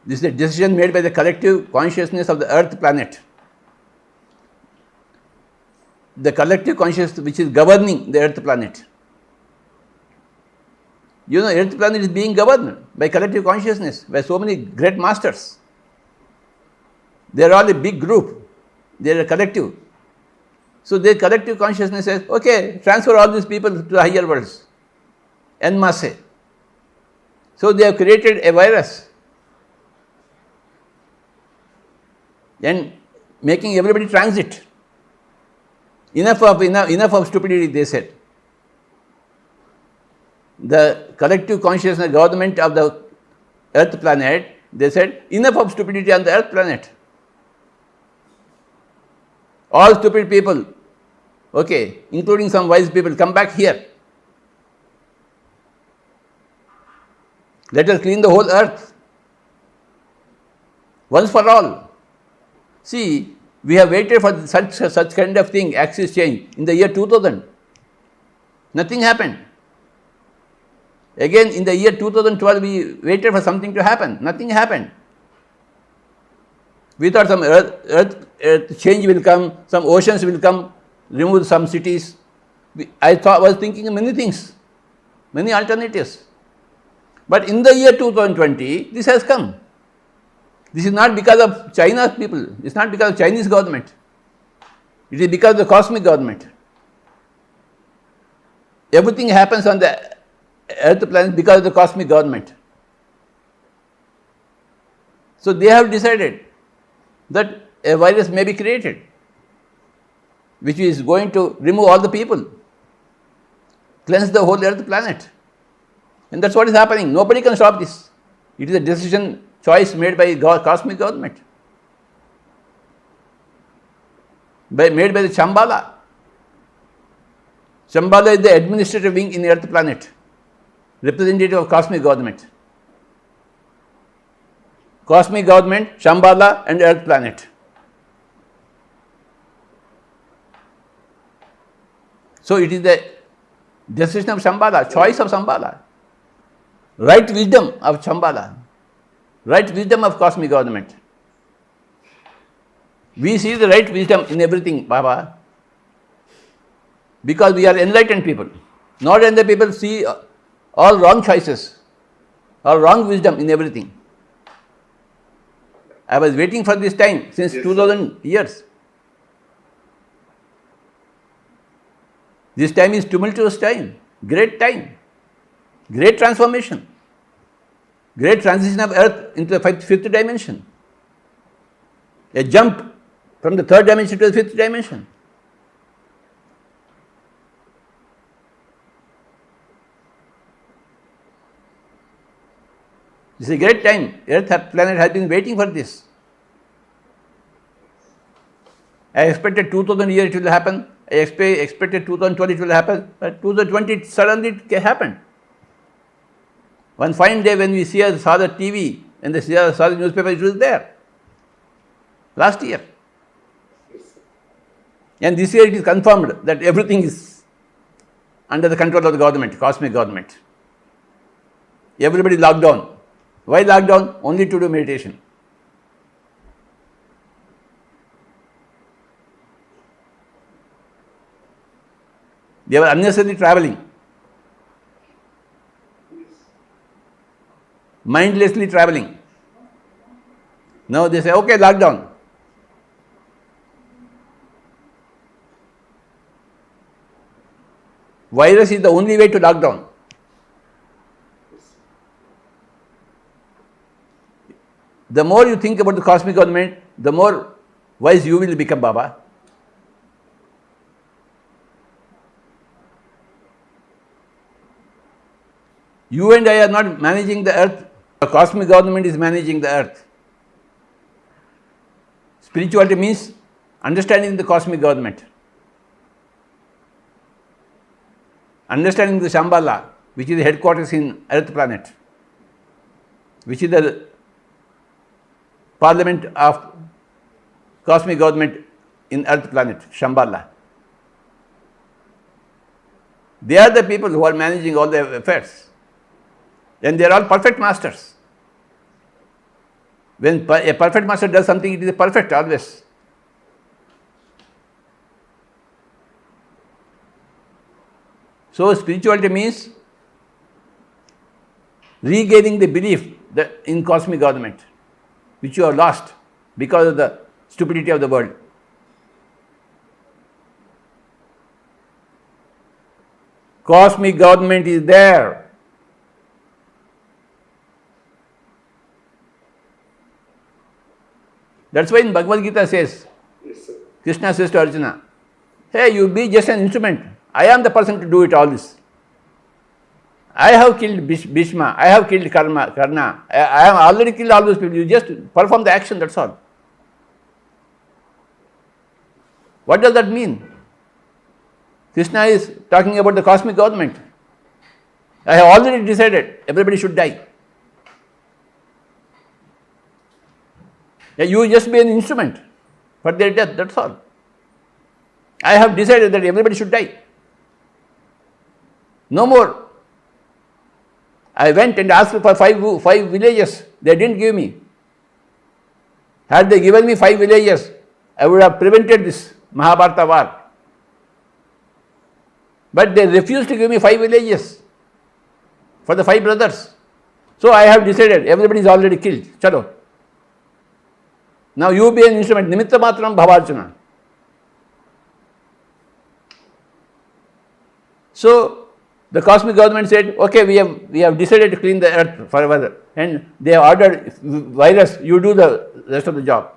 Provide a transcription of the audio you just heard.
This is a decision made by the collective consciousness of the earth planet. The collective consciousness which is governing the earth planet. You know, earth planet is being governed by collective consciousness, by so many great masters. They are all a big group. They are a collective. So their collective consciousness says, okay, transfer all these people to the higher worlds. En masse. So they have created a virus and making everybody transit. Enough of stupidity, they said. The collective consciousness government of the earth planet, they said, enough of stupidity on the earth planet. All stupid people, okay, including some wise people, come back here. Let us clean the whole earth. Once for all. See, we have waited for such kind of thing, axis change, in the year 2000. Nothing happened. Again, in the year 2012, we waited for something to happen. Nothing happened. We thought some earth change will come, some oceans will come, remove some cities. I was thinking of many things, many alternatives. But in the year 2020, this has come. This is not because of China's people. It's not because of Chinese government. It is because of the cosmic government. Everything happens on the earth planet because of the cosmic government. So they have decided that a virus may be created, which is going to remove all the people, cleanse the whole earth planet. And that's what is happening. Nobody can stop this. It is a decision, choice made by cosmic government, made by the Shambhala. Shambhala is the administrative wing in the earth planet, representative of cosmic government. Cosmic government, Shambhala and earth planet. So it is the decision of Shambhala, choice of Shambhala, right wisdom of Shambhala, right wisdom of cosmic government. We see the right wisdom in everything, Baba, because we are enlightened people. Not enlightened people see all wrong choices, all wrong wisdom in everything. I was waiting for this time since 2000 years. This time is tumultuous time, great transformation, great transition of earth into the fifth dimension. A jump from the third dimension to the fifth dimension. This is a great time. Earth planet has been waiting for this. I expected 2000 years it will happen. I expected 2020 it will happen. But 2020 suddenly it happened. One fine day when we saw the TV and saw the newspaper, it was there. Last year. And this year it is confirmed that everything is under the control of the government, cosmic government. Everybody locked down. Why lockdown? Only to do meditation. They were unnecessarily traveling. Mindlessly traveling. Now they say, okay, lockdown. Virus is the only way to lock down. The more you think about the cosmic government, the more wise you will become, Baba. You and I are not managing the earth. The cosmic government is managing the earth. Spirituality means understanding the cosmic government. Understanding the Shambhala, which is the headquarters in earth planet, which is the parliament of cosmic government in earth planet, Shambhala. They are the people who are managing all the affairs. And they are all perfect masters. When a perfect master does something, it is perfect always. So spirituality means regaining the belief in cosmic government, which you have lost because of the stupidity of the world. Cosmic government is there. That's why in Bhagavad Gita says, Krishna says to Arjuna, hey, you be just an instrument. I am the person to do it all this. I have killed Bhishma, I have killed Karna, I have already killed all those people. You just perform the action, that's all. What does that mean? Krishna is talking about the cosmic government. I have already decided everybody should die. You just be an instrument for their death, that's all. I have decided that everybody should die. No more. I went and asked for five villages. They didn't give me. Had they given me 5 villages, I would have prevented this Mahabharata war. But they refused to give me 5 villages for the 5 brothers. So I have decided everybody is already killed. Chalo. Now you be an instrument. Nimitta matram bhavarjuna. So the cosmic government said, okay, we have decided to clean the earth forever. And they have ordered virus, you do the rest of the job.